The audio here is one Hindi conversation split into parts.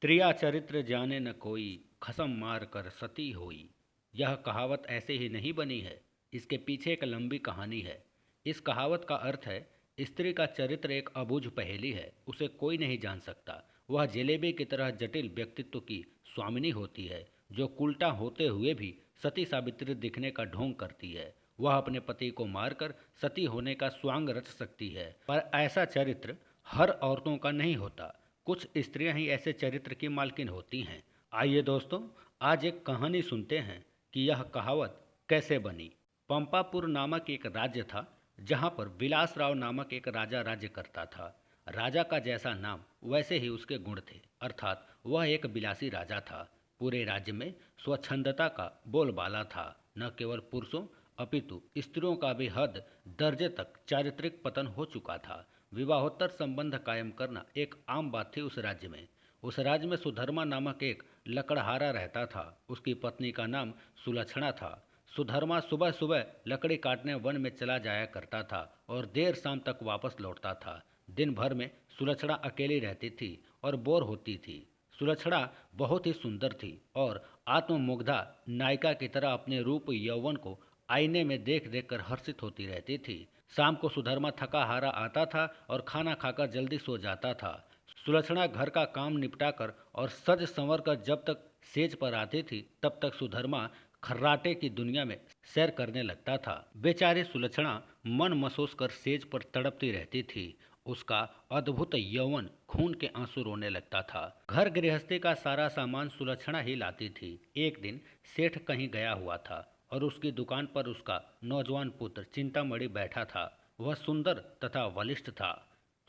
त्रिया चरित्र जाने न कोई, खसम मार कर सती होई। यह कहावत ऐसे ही नहीं बनी है, इसके पीछे एक लंबी कहानी है। इस कहावत का अर्थ है, स्त्री का चरित्र एक अबूझ पहेली है, उसे कोई नहीं जान सकता। वह जलेबी की तरह जटिल व्यक्तित्व की स्वामिनी होती है, जो उल्टा होते हुए भी सती सावित्री दिखने का ढोंग करती है। वह अपने पति को मारकर सती होने का स्वांग रच सकती है, पर ऐसा चरित्र हर औरतों का नहीं होता। कुछ स्त्रियां ही ऐसे चरित्र की मालकिन होती हैं। आइए दोस्तों, आज एक कहानी सुनते हैं कि यह कहावत कैसे बनी। पंपापुर नामक एक राज्य था, जहां पर विलासराव नामक एक राजा राज्य करता था। राजा का जैसा नाम वैसे ही उसके गुण थे, अर्थात वह एक विलासी राजा था। पूरे राज्य में स्वच्छंदता का बोलबाला था। न केवल पुरुषों अपितु स्त्रियों का भी हद दर्जे तक चारित्रिक पतन हो चुका था। विवाहोत्तर संबंध कायम करना एक आम बात थी उस राज्य में। उस राज्य में सुधर्मा नामक एक लकड़हारा रहता था। उसकी पत्नी का नाम सुलक्षणा था। सुधर्मा सुबह सुबह लकड़ी काटने वन में चला जाया करता था और देर शाम तक वापस लौटता था। दिन भर में सुलक्षणा अकेली रहती थी और बोर होती थी। सुलक्षणा बहुत ही सुंदर थी और आत्ममुग्धा नायिका की तरह अपने रूप यौवन को आईने में देख देख कर हर्षित होती रहती थी। शाम को सुधर्मा थका हारा आता था और खाना खाकर जल्दी सो जाता था। सुलक्षणा घर का काम निपटाकर और सज संवर कर जब तक सेज पर आती थी, तब तक सुधर्मा खर्राटे की दुनिया में सैर करने लगता था। बेचारी सुलक्षणा मन मसोस कर सेज पर तड़पती रहती थी। उसका अद्भुत यौवन खून के आंसू रोने लगता था। घर गृहस्थी का सारा सामान सुलक्षणा ही लाती थी। एक दिन सेठ कहीं गया हुआ था और उसकी दुकान पर उसका नौजवान पुत्र चिंतामणि बैठा था। वह सुंदर तथा बलिष्ठ था।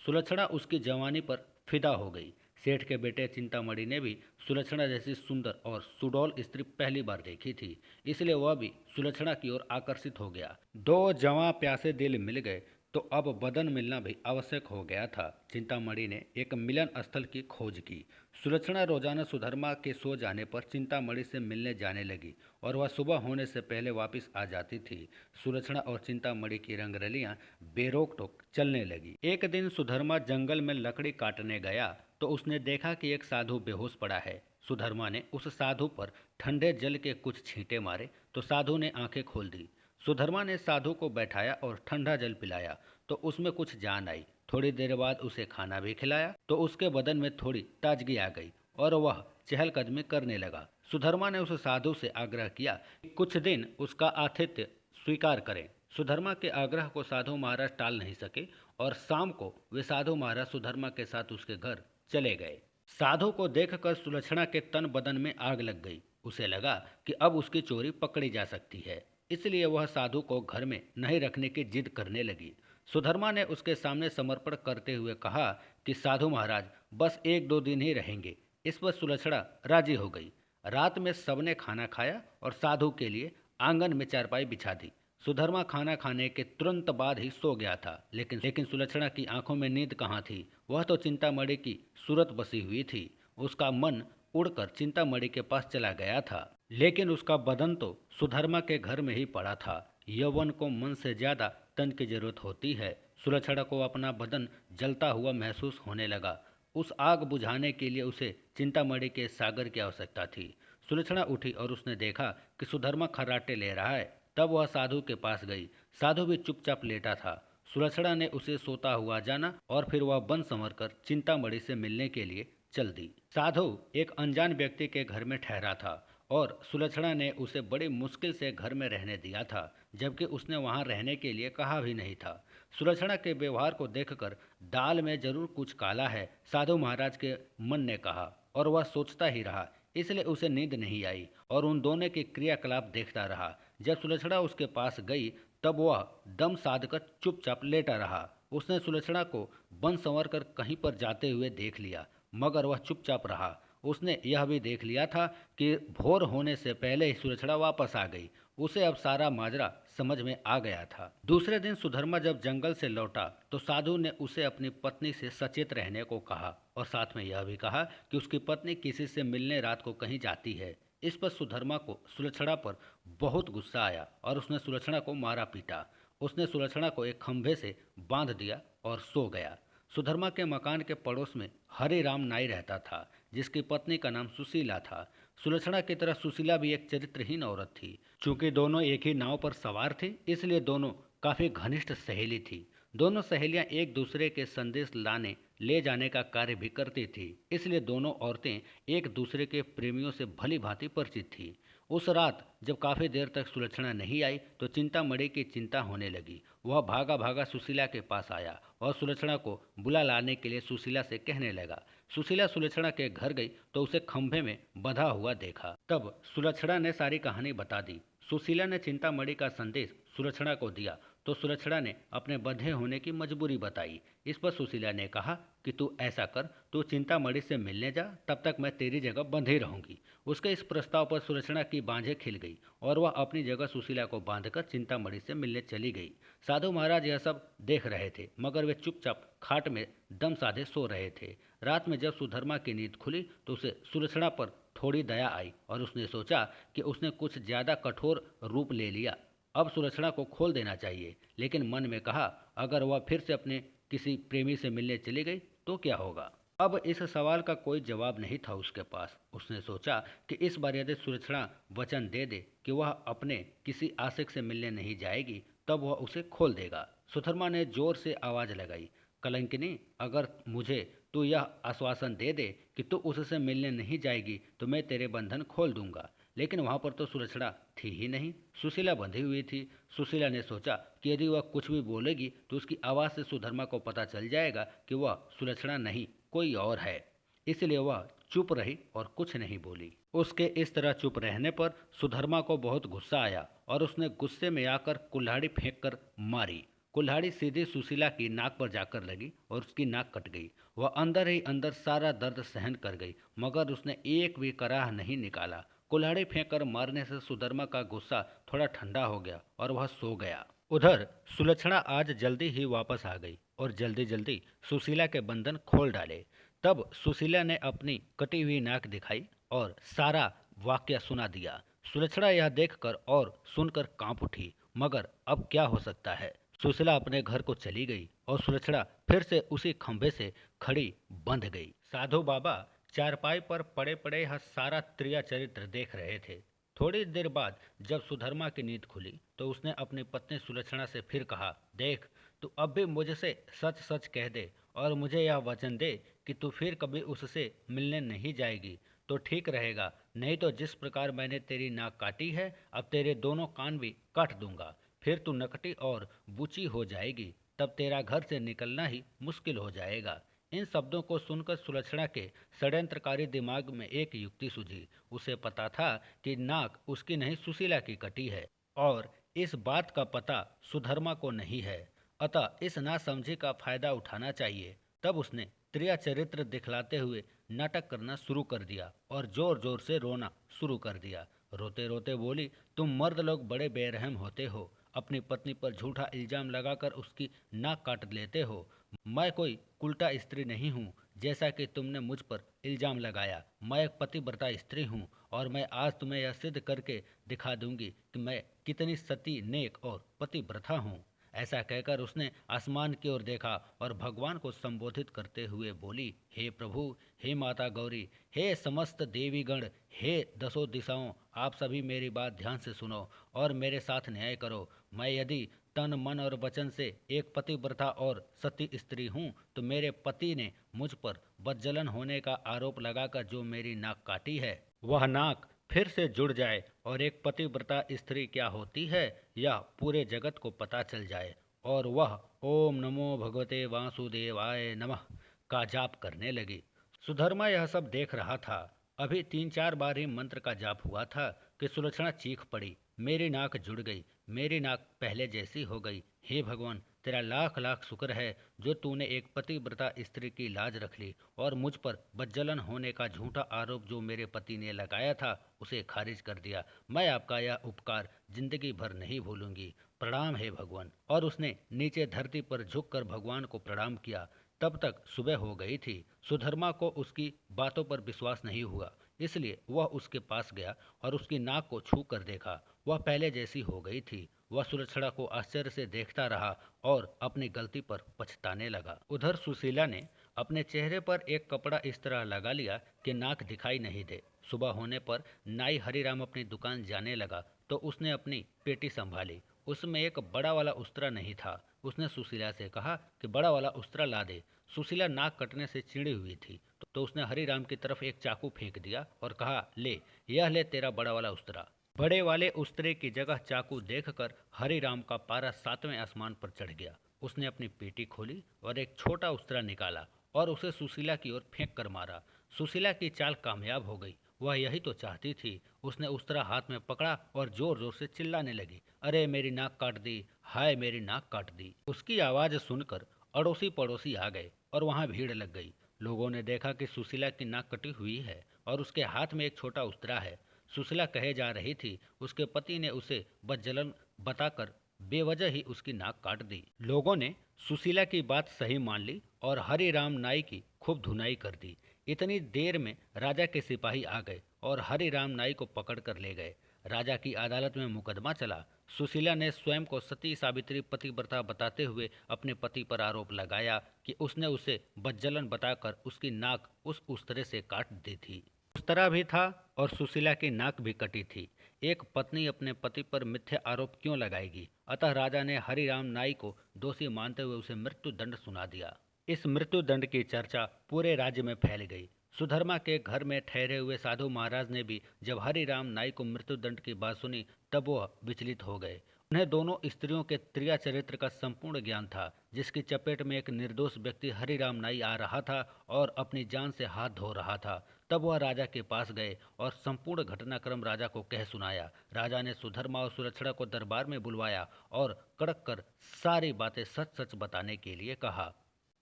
सुलक्षणा उसकी जवानी पर फिदा हो गई। सेठ के बेटे चिंतामणि ने भी सुलक्षणा जैसी सुंदर और सुडौल स्त्री पहली बार देखी थी, इसलिए वह भी सुलक्षणा की ओर आकर्षित हो गया। दो जवां प्यासे दिल मिल गए तो अब बदन मिलना भी आवश्यक हो गया था। चिंतामणि ने एक मिलन स्थल की खोज की। सुलक्षणा रोजाना सुधर्मा के सो जाने पर चिंतामणि से मिलने जाने लगी और वह सुबह होने से पहले वापस आ जाती थी। सुलक्षणा और चिंतामणि की रंगरलियां बेरोक टोक चलने लगी। एक दिन सुधर्मा जंगल में लकड़ी काटने गया तो उसने देखा कि एक साधु बेहोश पड़ा है। सुधर्मा ने उस साधु पर ठंडे जल के कुछ छींटे मारे तो साधु ने आंखें खोल दी। सुधर्मा ने साधु को बैठाया और ठंडा जल पिलाया तो उसमें कुछ जान आई। थोड़ी देर बाद उसे खाना भी खिलाया तो उसके बदन में थोड़ी ताजगी आ गई और वह चहलकदमी करने लगा। सुधर्मा ने उस साधु से आग्रह किया कि कुछ दिन उसका आतिथ्य स्वीकार करें। सुधर्मा के आग्रह को साधु महाराज टाल नहीं सके और शाम को वे साधु महाराज सुधर्मा के साथ उसके घर चले गए। साधु को देखकर सुलक्षणा के तन बदन में आग लग गई। उसे लगा कि अब उसकी चोरी पकड़ी जा सकती है, इसलिए वह साधु को घर में नहीं रखने की जिद करने लगी। सुधर्मा ने उसके सामने समर्पण करते हुए कहा कि साधु महाराज बस एक दो दिन ही रहेंगे। इस पर सुलक्षणा राजी हो गई। रात में सबने खाना खाया और साधु के लिए आंगन में चारपाई बिछा दी। सुधर्मा खाना खाने के तुरंत बाद ही सो गया था, लेकिन सुलक्षणा की आंखों में नींद कहाँ थी। वह तो चिंतामणि की सूरत बसी हुई थी। उसका मन उड़कर चिंतामणि के पास चला गया था, लेकिन उसका बदन तो सुधर्मा के घर में ही पड़ा था। यौवन को मन से ज्यादा तन की जरूरत होती है। सुलक्षणा को अपना बदन जलता हुआ महसूस होने लगा। उस आग बुझाने के लिए उसे चिंतामणि के सागर की आवश्यकता थी। सुलक्षणा उठी और उसने देखा कि सुधर्मा खर्राटे ले रहा है। तब वह साधु के पास गई। साधु भी चुपचाप लेटा था। सुलक्षणा ने उसे सोता हुआ जाना और फिर वह बन संवर कर चिंतामणि से मिलने के लिए चल दी। साधु एक अनजान व्यक्ति के घर में ठहरा था और सुलक्षणा ने उसे बड़ी मुश्किल से घर में रहने दिया था, जबकि उसने वहां रहने के लिए कहा भी नहीं था। सुलक्षणा के व्यवहार को देखकर दाल में जरूर कुछ काला है, साधु महाराज के मन ने कहा, और वह सोचता ही रहा। इसलिए उसे नींद नहीं आई और उन दोनों के क्रियाकलाप देखता रहा। जब सुलक्षणा उसके पास गई तब वह दम साधकर चुपचाप लेटा रहा। उसने सुलक्षणा को बन संवर कर कहीं पर जाते हुए देख लिया, मगर वह चुपचाप रहा। उसने यह भी देख लिया था कि भोर होने से पहले ही सुलक्षणा वापस आ गई। उसे अब सारा माजरा समझ में आ गया था। दूसरे दिन सुधर्मा जब जंगल से लौटा तो साधु ने उसे अपनी पत्नी से सचेत रहने को कहा और साथ में यह भी कहा कि उसकी पत्नी किसी से मिलने रात को कहीं जाती है। इस पर सुधर्मा को सुलक्षणा पर बहुत गुस्सा आया और उसने सुलक्षणा को मारा पीटा। उसने सुलक्षणा को एक खंभे से बांध दिया और सो गया। सुधर्मा के मकान के पड़ोस में हरिराम नाई रहता था। जिसकी पत्नी का नाम सुशीला था। सुलक्षणा की तरह सुशीला भी एक चरित्रहीन औरत थी। चूंकि दोनों एक ही नाव पर सवार थे, इसलिए दोनों काफी घनिष्ठ सहेली थी। दोनों सहेलियां एक दूसरे के संदेश लाने ले जाने का कार्य भी करती थी, इसलिए दोनों औरतें एक दूसरे के प्रेमियों से भली भांति परिचित थी। उस रात जब काफी देर तक सुलक्षणा नहीं आई तो चिंतामणि की चिंता होने लगी। वह भागा भागा सुशीला के पास आया और सुलक्षणा को बुला लाने के लिए सुशीला से कहने लगा। सुशीला सुलक्षणा के घर गई तो उसे खंभे में बंधा हुआ देखा। तब सुलक्षणा ने सारी कहानी बता दी। सुशीला ने चिंतामणि का संदेश सुलक्षणा को दिया तो सुलक्षणा ने अपने बंधे होने की मजबूरी बताई। इस पर सुशीला ने कहा कि तू ऐसा कर, तू चिंतामणि से मिलने जा, तब तक मैं तेरी जगह बंधी रहूंगी। उसके इस प्रस्ताव पर सुलक्षणा की बांझें खिल गई और वह अपनी जगह सुशीला को बांधकर चिंतामणि से मिलने चली गई। साधु महाराज यह सब देख रहे थे, मगर वे चुपचाप खाट में दम साधे सो रहे थे। रात में जब सुधर्मा की नींद खुली तो उसे सुलक्षणा पर थोड़ी दया आई और उसने सोचा कि उसने कुछ ज्यादा कठोर रूप ले लिया, अब सुलक्षणा को खोल देना चाहिए। लेकिन मन में कहा, अगर वह फिर से अपने किसी प्रेमी से मिलने चली गई तो क्या होगा। अब इस सवाल का कोई जवाब नहीं था उसके पास। उसने सोचा कि इस बार यदि सुलक्षणा वचन दे दे कि वह अपने किसी आशिक से मिलने नहीं जाएगी, तब वह उसे खोल देगा। सुधर्मा ने जोर से आवाज लगाई, कलंकिनी, अगर मुझे तू यह आश्वासन दे दे कि तू उससे मिलने नहीं जाएगी तो मैं तेरे बंधन खोल दूंगा। लेकिन वहां पर तो सुलक्षणा थी ही नहीं, सुशीला बंधी हुई थी। सुशीला ने सोचा कि यदि वह कुछ भी बोलेगी तो उसकी आवाज़ से सुधर्मा को पता चल जाएगा कि वह सुलक्षणा नहीं कोई और है। इसलिए वह चुप रही और कुछ नहीं बोली। उसके इस तरह चुप रहने पर सुधर्मा को बहुत गुस्सा आया और उसने गुस्से में आकर कुल्हाड़ी फेंक कर मारी। कुल्हाड़ी सीधी सुशीला की नाक पर जाकर लगी और उसकी नाक कट गई। वह अंदर ही अंदर सारा दर्द सहन कर गई, मगर उसने एक भी कराह नहीं निकाला। कुल्हाड़ी फेंककर मारने से सुधर्मा का गुस्सा थोड़ा ठंडा हो गया और वह सो गया। उधर सुलक्षणा आज जल्दी ही वापस आ गई और जल्दी जल्दी सुशीला के बंधन खोल डाले। तब सुशीला ने अपनी कटी हुई नाक दिखाई और सारा वाक्य सुना दिया। सुलक्षणा यह देखकर और सुनकर कांप उठी, मगर अब क्या हो सकता है। सुशीला अपने घर को चली गई और सुलक्षणा फिर से उसी खंभे से खड़ी बंध गई। साधु बाबा चारपाई पर पड़े पड़े यह सारा त्रिया चरित्र देख रहे थे। थोड़ी देर बाद जब सुधर्मा की नींद खुली तो उसने अपनी पत्नी सुलक्षणा से फिर कहा, देख, तू अब भी मुझसे सच सच कह दे और मुझे यह वचन दे कि तू फिर कभी उससे मिलने नहीं जाएगी तो ठीक रहेगा, नहीं तो जिस प्रकार मैंने तेरी नाक काटी है अब तेरे दोनों कान भी काट दूंगा। फिर तू नकटी और बूची हो जाएगी, तब तेरा घर से निकलना ही मुश्किल हो जाएगा। इन शब्दों को सुनकर सुलक्षणा के षड्यंत्रकारी दिमाग में एक युक्ति सूझी। उसे पता था कि नाक उसकी नहीं सुशीला की कटी है और इस बात का पता सुधर्मा को नहीं है, अतः इस नासमझी का फायदा उठाना चाहिए। तब उसने त्रिया चरित्र दिखलाते हुए नाटक करना शुरू कर दिया और जोर जोर से रोना शुरू कर दिया। रोते रोते बोली, तुम मर्द लोग बड़े बेरहम होते हो, अपनी पत्नी पर झूठा इल्जाम लगाकर उसकी नाक काट लेते हो। मैं कोई उल्टा स्त्री नहीं हूँ जैसा कि तुमने मुझ पर इल्जाम लगाया। मैं एक पतिव्रता स्त्री हूँ और मैं आज तुम्हें यह सिद्ध करके दिखा दूंगी कि मैं कितनी सती, नेक और पतिव्रता हूँ। ऐसा कहकर उसने आसमान की ओर देखा और भगवान को संबोधित करते हुए बोली, हे प्रभु, हे माता गौरी, हे समस्त देवीगण, हे दसों दिशाओं, आप सभी मेरी बात ध्यान से सुनो और मेरे साथ न्याय करो। मैं यदि तन मन और वचन से एक पतिव्रता और सती स्त्री हूँ तो मेरे पति ने मुझ पर बदजलन होने का आरोप लगाकर जो मेरी नाक काटी है वह नाक फिर से जुड़ जाए और एक पतिव्रता स्त्री क्या होती है यह पूरे जगत को पता चल जाए और वह ओम नमो भगवते वासुदेवाय नमः का जाप करने लगी। सुधर्मा यह सब देख रहा था। अभी 3-4 बार ही मंत्र का जाप हुआ था कि सुलक्षणा चीख पड़ी, मेरी नाक जुड़ गई, मेरी नाक पहले जैसी हो गई। हे भगवान, तेरा लाख लाख शुक्र है जो तूने एक पतिव्रता स्त्री की लाज रख ली और मुझ पर बदजलन होने का झूठा आरोप जो मेरे पति ने लगाया था उसे खारिज कर दिया। मैं आपका यह उपकार जिंदगी भर नहीं भूलूंगी। प्रणाम हे भगवान। और उसने नीचे धरती पर झुककर भगवान को प्रणाम किया। तब तक सुबह हो गई थी। सुधर्मा को उसकी बातों पर विश्वास नहीं हुआ, इसलिए वह उसके पास गया और उसकी नाक को छू कर देखा। वह पहले जैसी हो गई थी। वह सुलक्षणा को आश्चर्य से देखता रहा और अपनी गलती पर पछताने लगा। उधर सुशीला ने अपने चेहरे पर एक कपड़ा इस तरह लगा लिया कि नाक दिखाई नहीं दे। सुबह होने पर नाई हरिराम अपनी दुकान जाने लगा तो उसने अपनी पेटी संभाली। उसमें एक बड़ा वाला उस्तरा नहीं था। उसने सुशीला से कहा कि बड़ा वाला उस्तरा ला दे। सुशीला नाक कटने से चिड़ी हुई थी तो उसने हरिराम की तरफ एक चाकू फेंक दिया और कहा, ले, यह ले तेरा बड़ा वाला उस्तरा। बड़े वाले उस्तरे की जगह चाकू देखकर हरिराम का पारा 7वें आसमान पर चढ़ गया। उसने अपनी पेटी खोली और एक छोटा उस्तरा निकाला और उसे सुशीला की ओर फेंक कर मारा। सुशीला की चाल कामयाब हो गई। वह यही तो चाहती थी। उसने उस्तरा हाथ में पकड़ा और जोर जोर से चिल्लाने लगी, अरे मेरी नाक काट दी, हाय मेरी नाक काट दी। उसकी आवाज सुनकर अड़ोसी पड़ोसी आ गए और वहां भीड़ लग गई। लोगों ने देखा कि सुशीला की नाक कटी हुई है और उसके हाथ में एक छोटा उस्तरा है। सुशीला कहे जा रही थी उसके पति ने उसे बदजलन बताकर बेवजह ही उसकी नाक काट दी। लोगों ने सुशीला की बात सही मान ली और हरिराम नाई की खूब धुनाई कर दी। इतनी देर में राजा के सिपाही आ गए और हरिराम नाई को पकड़ कर ले गए। राजा की अदालत में मुकदमा चला। सुशीला ने स्वयं को सती सावित्री पतिव्रता बताते हुए अपने पति पर आरोप लगाया कि उसने उसे बदजलन बताकर उसकी नाक उस उस्तरे से काट दी थी। उस्तरा भी था और सुशीला की नाक भी कटी थी। एक पत्नी अपने पति पर मिथ्या आरोप क्यों लगाएगी? अतः राजा ने हरिराम नाई को दोषी मानते हुए उसे मृत्यु दंड सुना दिया। इस मृत्यु दंड की चर्चा पूरे राज्य में फैल गई। सुधर्मा के घर में ठहरे हुए साधु महाराज ने भी जब हरिराम नाई को मृत्यु दंड की बात सुनी तब वह विचलित हो गए। उन्हें दोनों स्त्रियों के त्रिया चरित्र का संपूर्ण ज्ञान था, जिसकी चपेट में एक निर्दोष व्यक्ति हरिराम नाई आ रहा था और अपनी जान से हाथ धो रहा था। तब वह राजा के पास गए और संपूर्ण घटनाक्रम राजा को कह सुनाया। राजा ने सुधर्मा और सुलक्षणा को दरबार में बुलवाया और कड़क कर सारी बातें सच सच बताने के लिए कहा।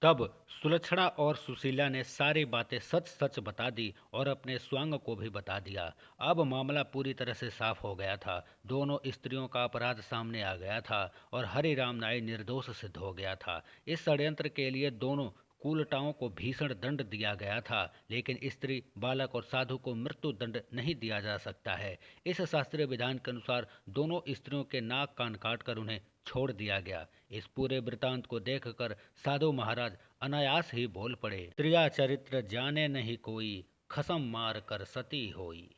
तब सुलक्षणा और सुशीला ने सारी बातें सच सच बता दी और अपने स्वांग को भी बता दिया। अब मामला पूरी तरह से साफ हो गया था। दोनों स्त्रियों का अपराध सामने आ गया था और हरिराम नाई निर्दोष सिद्ध हो गया था। इस षड्यंत्र के लिए दोनों कूलटाओं को भीषण दंड दिया गया था, लेकिन स्त्री, बालक और साधु को मृत्यु दंड नहीं दिया जा सकता है। इस शास्त्रीय विधान के अनुसार दोनों स्त्रियों के नाक कान काटकर उन्हें छोड़ दिया गया। इस पूरे वृतांत को देखकर साधु महाराज अनायास ही बोल पड़े, त्रिया चरित्र जाने नहीं कोई, खसम मार कर सती होई।